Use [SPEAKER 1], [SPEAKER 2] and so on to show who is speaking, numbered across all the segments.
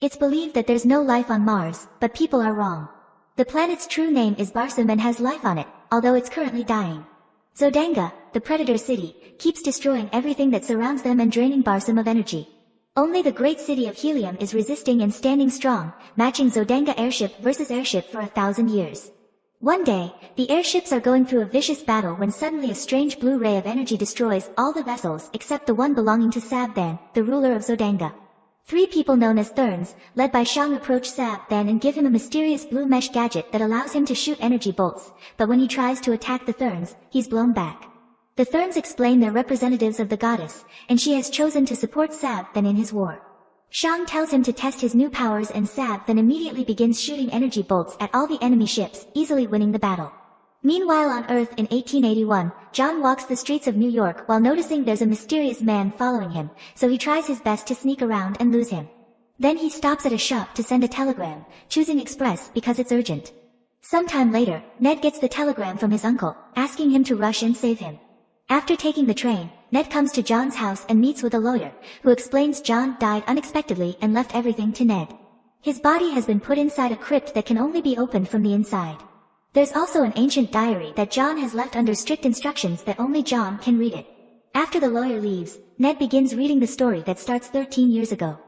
[SPEAKER 1] It's believed that there's no life on Mars, but people are wrong. The planet's true name is Barsoom and has life on it, although it's currently dying. Zodanga, the predator city, keeps destroying everything that surrounds them and draining Barsoom of energy. Only the great city of Helium is resisting and standing strong, matching Zodanga airship versus airship for 1,000 years. One day, the airships are going through a vicious battle when suddenly a strange blue ray of energy destroys all the vessels except the one belonging to Sabthan, the ruler of Zodanga. 3 people known as Therns, led by Shang, approach Sabthan and give him a mysterious blue mesh gadget that allows him to shoot energy bolts, but when he tries to attack the Therns, he's blown back. The Therns explain they're representatives of the goddess, and she has chosen to support Sabthan in his war. Shang tells him to test his new powers and Sabthan immediately begins shooting energy bolts at all the enemy ships, easily winning the battle. Meanwhile on Earth in 1881, John walks the streets of New York while noticing there's a mysterious man following him, so he tries his best to sneak around and lose him. Then he stops at a shop to send a telegram, choosing Express because it's urgent. Sometime later, Ned gets the telegram from his uncle, asking him to rush and save him. After taking the train, Ned comes to John's house and meets with a lawyer, who explains John died unexpectedly and left everything to Ned. His body has been put inside a crypt that can only be opened from the inside. There's also an ancient diary that John has left under strict instructions that only John can read it. After the lawyer leaves, Ned begins reading the story that starts 13 years ago.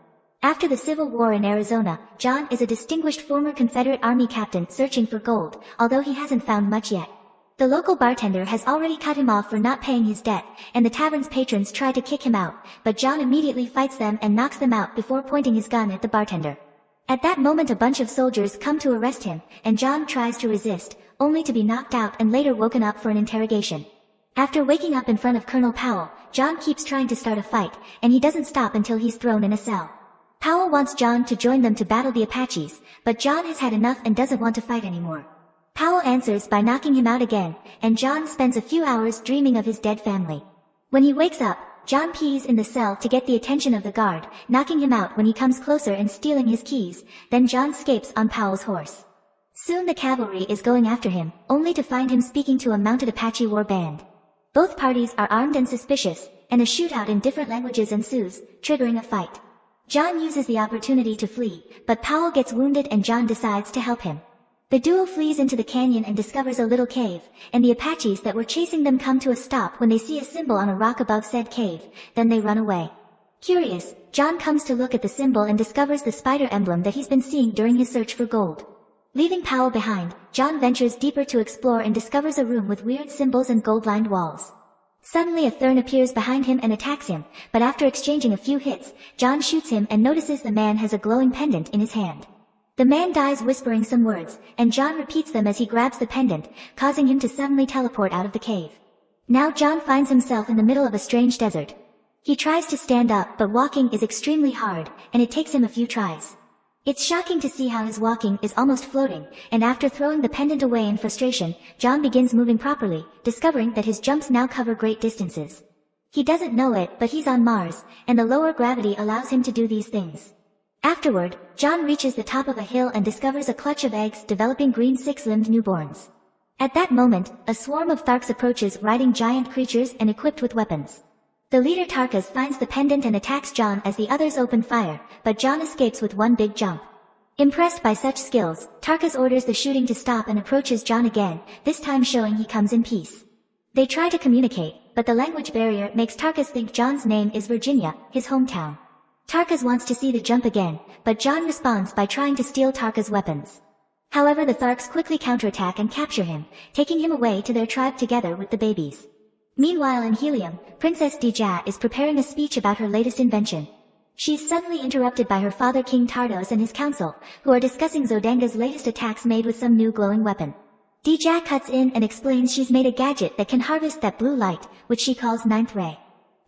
[SPEAKER 1] After the Civil War in Arizona, John is a distinguished former Confederate Army captain searching for gold, although he hasn't found much yet. The local bartender has already cut him off for not paying his debt, and the tavern's patrons try to kick him out, but John immediately fights them and knocks them out before pointing his gun at the bartender. At that moment a bunch of soldiers come to arrest him, and John tries to resist, only to be knocked out and later woken up for an interrogation. After waking up in front of Colonel Powell, John keeps trying to start a fight, and he doesn't stop until he's thrown in a cell. Powell wants John to join them to battle the Apaches, but John has had enough and doesn't want to fight anymore. Powell answers by knocking him out again, and John spends a few hours dreaming of his dead family. When he wakes up, John pees in the cell to get the attention of the guard, knocking him out when he comes closer and stealing his keys, then John escapes on Powell's horse. Soon the cavalry is going after him, only to find him speaking to a mounted Apache war band. Both parties are armed and suspicious, and a shootout in different languages ensues, triggering a fight. John uses the opportunity to flee, but Powell gets wounded and John decides to help him. The duo flees into the canyon and discovers a little cave, and the Apaches that were chasing them come to a stop when they see a symbol on a rock above said cave, then they run away. Curious, John comes to look at the symbol and discovers the spider emblem that he's been seeing during his search for gold. Leaving Powell behind, John ventures deeper to explore and discovers a room with weird symbols and gold-lined walls. Suddenly a Thern appears behind him and attacks him, but after exchanging a few hits, John shoots him and notices the man has a glowing pendant in his hand. The man dies whispering some words, and John repeats them as he grabs the pendant, causing him to suddenly teleport out of the cave. Now John finds himself in the middle of a strange desert. He tries to stand up, but walking is extremely hard, and it takes him a few tries. It's shocking to see how his walking is almost floating, and after throwing the pendant away in frustration, John begins moving properly, discovering that his jumps now cover great distances. He doesn't know it, but he's on Mars, and the lower gravity allows him to do these things. Afterward, John reaches the top of a hill and discovers a clutch of eggs developing green 6-limbed newborns. At that moment, a swarm of Tharks approaches riding giant creatures and equipped with weapons. The leader Tarkas finds the pendant and attacks John as the others open fire, but John escapes with one big jump. Impressed by such skills, Tarkas orders the shooting to stop and approaches John again, this time showing he comes in peace. They try to communicate, but the language barrier makes Tarkas think John's name is Virginia, his hometown. Tarkas wants to see the jump again, but John responds by trying to steal Tarkas' weapons. However, the Tharks quickly counterattack and capture him, taking him away to their tribe together with the babies. Meanwhile in Helium, Princess Dija is preparing a speech about her latest invention. She's suddenly interrupted by her father King Tardos and his council, who are discussing Zodanga's latest attacks made with some new glowing weapon. Dija cuts in and explains she's made a gadget that can harvest that blue light, which she calls Ninth Ray.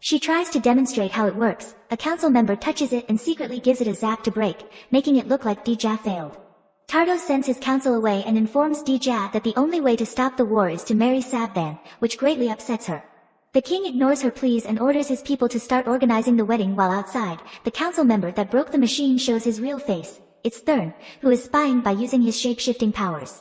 [SPEAKER 1] She tries to demonstrate how it works. A council member touches it and secretly gives it a zap to break, making it look like Dija failed. Tardos sends his council away and informs Dija that the only way to stop the war is to marry Sabthan, which greatly upsets her. The king ignores her pleas and orders his people to start organizing the wedding while outside. The council member that broke the machine shows his real face. It's Thern, who is spying by using his shape-shifting powers.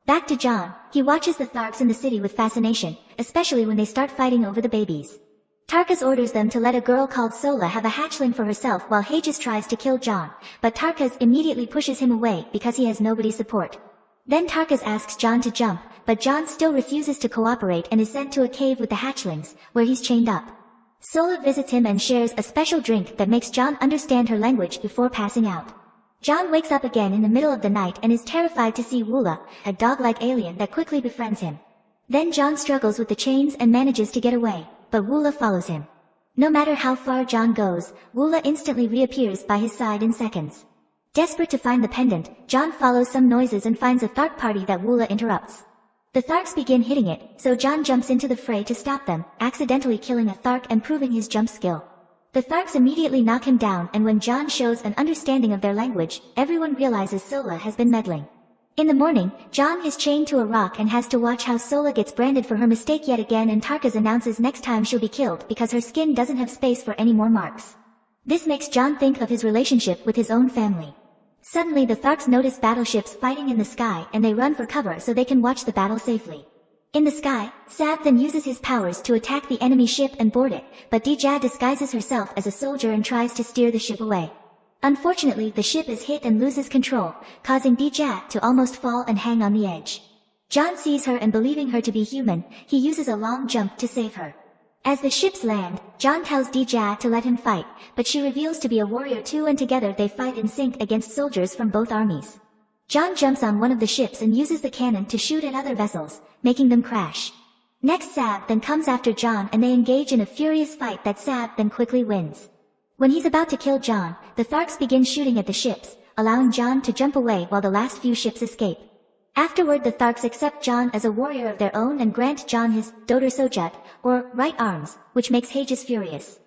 [SPEAKER 1] Back to John, he watches the Tharks in the city with fascination, especially when they start fighting over the babies. Tarkus orders them to let a girl called Sola have a hatchling for herself while Hages tries to kill John, but Tarkus immediately pushes him away because he has nobody's support. Then Tarkus asks John to jump, but John still refuses to cooperate and is sent to a cave with the hatchlings, where he's chained up. Sola visits him and shares a special drink that makes John understand her language before passing out. John wakes up again in the middle of the night and is terrified to see Woola, a dog-like alien that quickly befriends him. Then John struggles with the chains and manages to get away, but Woola follows him. No matter how far John goes, Woola instantly reappears by his side in seconds. Desperate to find the pendant, John follows some noises and finds a Thark party that Woola interrupts. The Tharks begin hitting it, so John jumps into the fray to stop them, accidentally killing a Thark and proving his jump skill. The Tharks immediately knock him down, and when John shows an understanding of their language, everyone realizes Sola has been meddling. In the morning, John is chained to a rock and has to watch how Sola gets branded for her mistake yet again, and Tarkus announces next time she'll be killed because her skin doesn't have space for any more marks. This makes John think of his relationship with his own family. Suddenly the Tharks notice battleships fighting in the sky and they run for cover so they can watch the battle safely. In the sky, Sab then uses his powers to attack the enemy ship and board it, but Dija disguises herself as a soldier and tries to steer the ship away. Unfortunately, the ship is hit and loses control, causing Dija to almost fall and hang on the edge. John sees her and believing her to be human, he uses a long jump to save her. As the ships land, John tells Dija to let him fight, but she reveals to be a warrior too, and together they fight in sync against soldiers from both armies. John jumps on one of the ships and uses the cannon to shoot at other vessels, making them crash. Next Sab then comes after John and they engage in a furious fight that Sab then quickly wins. When he's about to kill John, the Tharks begin shooting at the ships, allowing John to jump away while the last few ships escape. Afterward the Tharks accept John as a warrior of their own and grant John his Dodar Sojat, or right arms, which makes Hages furious.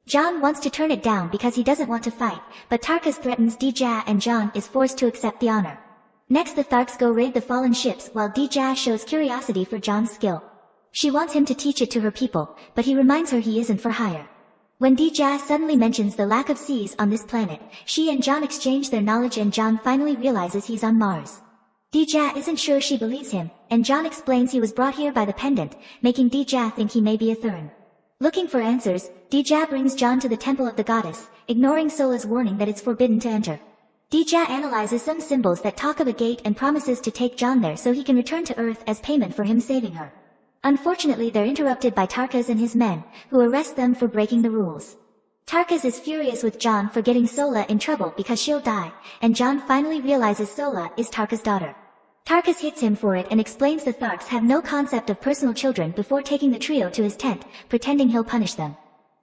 [SPEAKER 1] John wants to turn it down because he doesn't want to fight, but Tarkus threatens Dija and John is forced to accept the honor. Next the Tharks go raid the fallen ships while Dija shows curiosity for John's skill. She wants him to teach it to her people, but he reminds her he isn't for hire. When Dija suddenly mentions the lack of seas on this planet, she and John exchange their knowledge and John finally realizes he's on Mars. Dija isn't sure she believes him, and John explains he was brought here by the pendant, making Dija think he may be a Thurn. Looking for answers, Dija brings John to the temple of the goddess, ignoring Sola's warning that it's forbidden to enter. Dija analyzes some symbols that talk of a gate and promises to take John there so he can return to Earth as payment for him saving her. Unfortunately they're interrupted by Tarkus and his men, who arrest them for breaking the rules. Tarkus is furious with John for getting Sola in trouble because she'll die, and John finally realizes Sola is Tarkus' daughter. Tarkus hits him for it and explains the Tharks have no concept of personal children before taking the trio to his tent, pretending he'll punish them.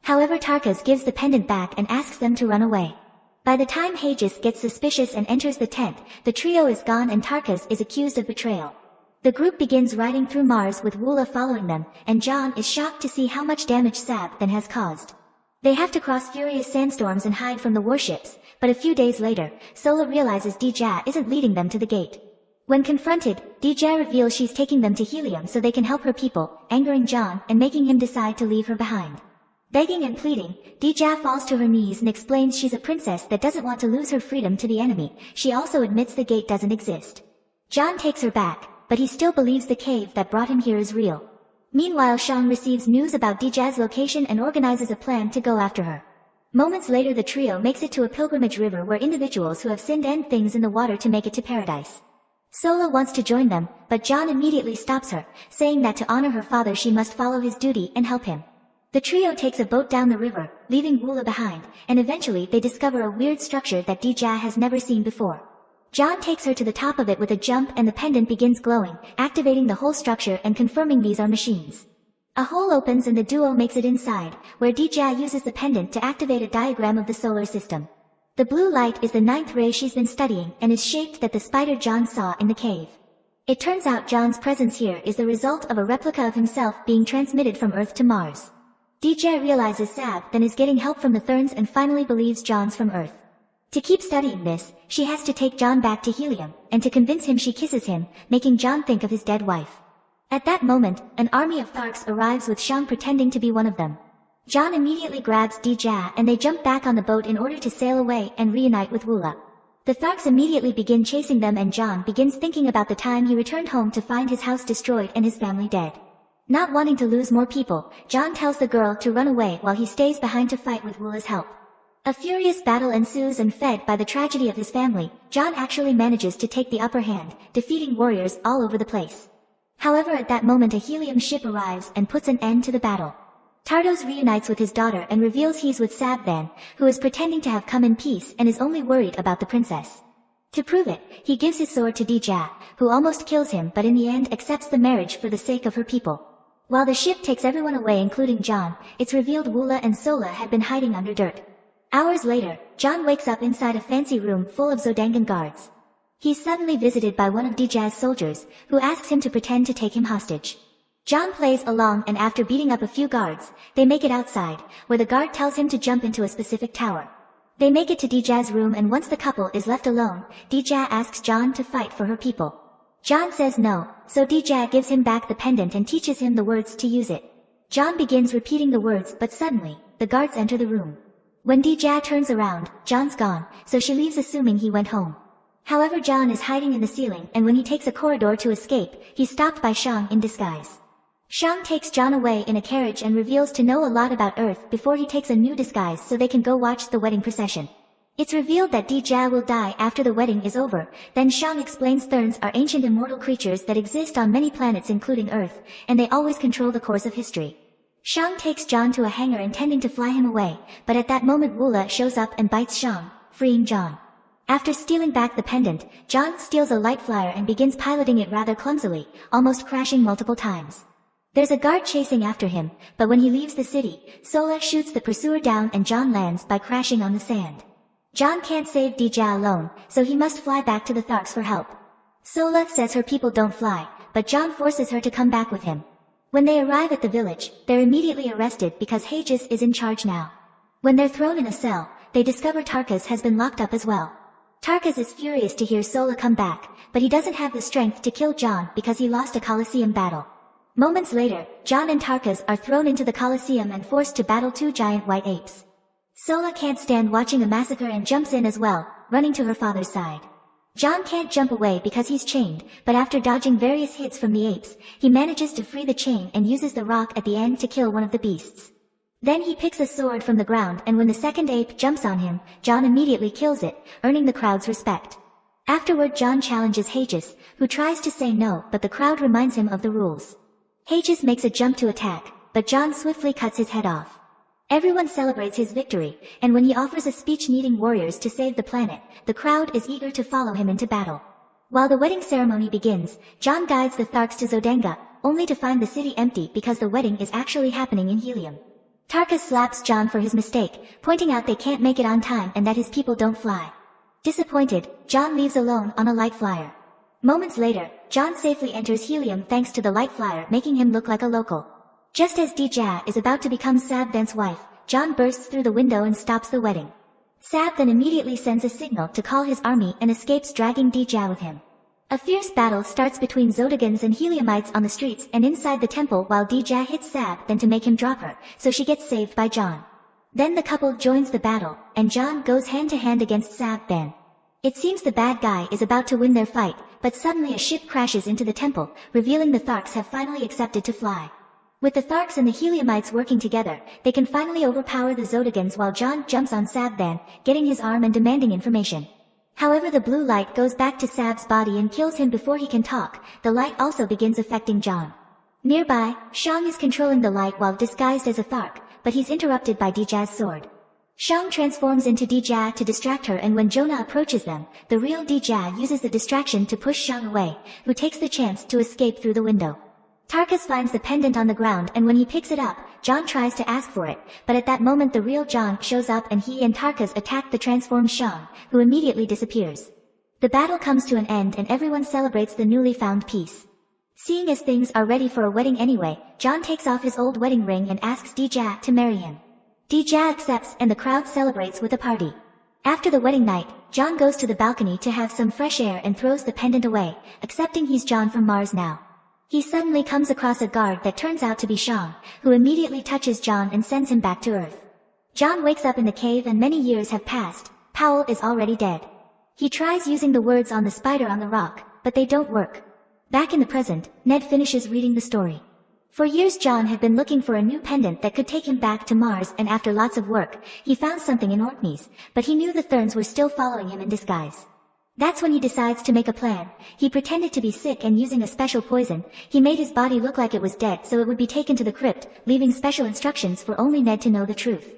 [SPEAKER 1] However, Tarkus gives the pendant back and asks them to run away. By the time Hages gets suspicious and enters the tent, the trio is gone and Tarkus is accused of betrayal. The group begins riding through Mars with Woola following them, and John is shocked to see how much damage Sab then has caused. They have to cross furious sandstorms and hide from the warships, but a few days later, Sola realizes Dija isn't leading them to the gate. When confronted, Dija reveals she's taking them to Helium so they can help her people, angering John and making him decide to leave her behind. Begging and pleading, Dija falls to her knees and explains she's a princess that doesn't want to lose her freedom to the enemy. She also admits the gate doesn't exist. John takes her back, but he still believes the cave that brought him here is real. Meanwhile, Shang receives news about Dija's location and organizes a plan to go after her. Moments later the trio makes it to a pilgrimage river where individuals who have sinned end things in the water to make it to paradise. Sola wants to join them, but John immediately stops her, saying that to honor her father she must follow his duty and help him. The trio takes a boat down the river, leaving Woola behind, and eventually they discover a weird structure that Dija has never seen before. John takes her to the top of it with a jump and the pendant begins glowing, activating the whole structure and confirming these are machines. A hole opens and the duo makes it inside, where Dija uses the pendant to activate a diagram of the solar system. The blue light is the 9th ray she's been studying and is shaped that the spider John saw in the cave. It turns out John's presence here is the result of a replica of himself being transmitted from Earth to Mars. Dija realizes Sab then is getting help from the Therns and finally believes John's from Earth. To keep studying this, she has to take John back to Helium, and to convince him she kisses him, making John think of his dead wife. At that moment, an army of Tharks arrives with Shang pretending to be one of them. John immediately grabs Dija and they jump back on the boat in order to sail away and reunite with Woola. The Tharks immediately begin chasing them and John begins thinking about the time he returned home to find his house destroyed and his family dead. Not wanting to lose more people, John tells the girl to run away while he stays behind to fight with Woola's help. A furious battle ensues, and fed by the tragedy of his family, John actually manages to take the upper hand, defeating warriors all over the place. However, at that moment a helium ship arrives and puts an end to the battle. Tardos reunites with his daughter and reveals he's with Sabvan, who is pretending to have come in peace and is only worried about the princess. To prove it, he gives his sword to Dija, who almost kills him but in the end accepts the marriage for the sake of her people. While the ship takes everyone away including John, it's revealed Woola and Sola had been hiding under dirt. Hours later, John wakes up inside a fancy room full of Zodangan guards. He's suddenly visited by one of Dija's soldiers, who asks him to pretend to take him hostage. John plays along, and after beating up a few guards, they make it outside, where the guard tells him to jump into a specific tower. They make it to Dija's room, and once the couple is left alone, Dija asks John to fight for her people. John says no, so Dija gives him back the pendant and teaches him the words to use it. John begins repeating the words, but suddenly, the guards enter the room. When Dija turns around, John's gone, so she leaves assuming he went home. However, John is hiding in the ceiling, and when he takes a corridor to escape, he's stopped by Shang in disguise. Shang takes John away in a carriage and reveals to know a lot about Earth before he takes a new disguise so they can go watch the wedding procession. It's revealed that Dija will die after the wedding is over. Then Shang explains Therns are ancient immortal creatures that exist on many planets including Earth, and they always control the course of history. Shang takes John to a hangar intending to fly him away, but at that moment Woola shows up and bites Shang, freeing John. After stealing back the pendant, John steals a light flyer and begins piloting it rather clumsily, almost crashing multiple times. There's a guard chasing after him, but when he leaves the city, Sola shoots the pursuer down and John lands by crashing on the sand. John can't save Dija alone, so he must fly back to the Tharks for help. Sola says her people don't fly, but John forces her to come back with him. When they arrive at the village, they're immediately arrested because Haegis is in charge now. When they're thrown in a cell, they discover Tarkas has been locked up as well. Tarkas is furious to hear Sola come back, but he doesn't have the strength to kill John because he lost a Colosseum battle. Moments later, John and Tarkas are thrown into the Colosseum and forced to battle two giant white apes. Sola can't stand watching a massacre and jumps in as well, running to her father's side. John can't jump away because he's chained, but after dodging various hits from the apes, he manages to free the chain and uses the rock at the end to kill one of the beasts. Then he picks a sword from the ground, and when the second ape jumps on him, John immediately kills it, earning the crowd's respect. Afterward, John challenges Haegis, who tries to say no, but the crowd reminds him of the rules. Haegis makes a jump to attack, but John swiftly cuts his head off. Everyone celebrates his victory, and when he offers a speech needing warriors to save the planet, the crowd is eager to follow him into battle. While the wedding ceremony begins, John guides the Tharks to Zodanga, only to find the city empty because the wedding is actually happening in helium. Tarkas slaps John for his mistake, pointing out they can't make it on time and that his people don't fly. Disappointed, John leaves alone on a light flyer. Moments later, John safely enters helium thanks to the light flyer, making him look like a local. Just as Dija is about to become Sabvan's wife, John bursts through the window and stops the wedding. Sab then immediately sends a signal to call his army and escapes, dragging Dija with him. A fierce battle starts between Zodagans and Heliumites on the streets and inside the temple while Dija hits Sab then to make him drop her, so she gets saved by John. Then the couple joins the battle, and John goes hand to hand against Sab then. It seems the bad guy is about to win their fight, but suddenly a ship crashes into the temple, revealing the Tharks have finally accepted to fly. With the Tharks and the Heliumites working together, they can finally overpower the Zodagans while John jumps on Sabvan, getting his arm and demanding information. However, the blue light goes back to Sab's body and kills him before he can talk. The light also begins affecting John. Nearby, Shang is controlling the light while disguised as a Thark, but he's interrupted by Dija's sword. Shang transforms into Dija to distract her, and when Jonah approaches them, the real Dija uses the distraction to push Shang away, who takes the chance to escape through the window. Tarkas finds the pendant on the ground, and when he picks it up, John tries to ask for it, but at that moment the real John shows up and he and Tarkas attack the transformed Shang, who immediately disappears. The battle comes to an end and everyone celebrates the newly found peace. Seeing as things are ready for a wedding anyway, John takes off his old wedding ring and asks Dija to marry him. Dija accepts and the crowd celebrates with a party. After the wedding night, John goes to the balcony to have some fresh air and throws the pendant away, accepting he's John from Mars now. He suddenly comes across a guard that turns out to be Shang, who immediately touches John and sends him back to Earth. John wakes up in the cave and many years have passed. Powell is already dead. He tries using the words on the spider on the rock, but they don't work. Back in the present, Ned finishes reading the story. For years John had been looking for a new pendant that could take him back to Mars, and after lots of work, he found something in Orkneys, but he knew the Therns were still following him in disguise. That's when he decides to make a plan. He pretended to be sick, and using a special poison, he made his body look like it was dead so it would be taken to the crypt, leaving special instructions for only Ned to know the truth.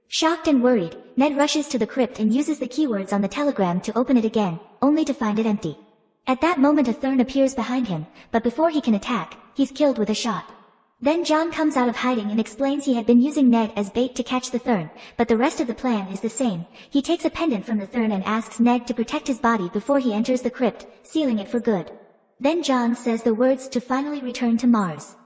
[SPEAKER 1] Shocked and worried, Ned rushes to the crypt and uses the keywords on the telegram to open it again, only to find it empty. At that moment a Thern appears behind him, but before he can attack, he's killed with a shot. Then John comes out of hiding and explains he had been using Ned as bait to catch the Thern, but the rest of the plan is the same. He takes a pendant from the Thern and asks Ned to protect his body before he enters the crypt, sealing it for good. Then John says the words to finally return to Mars.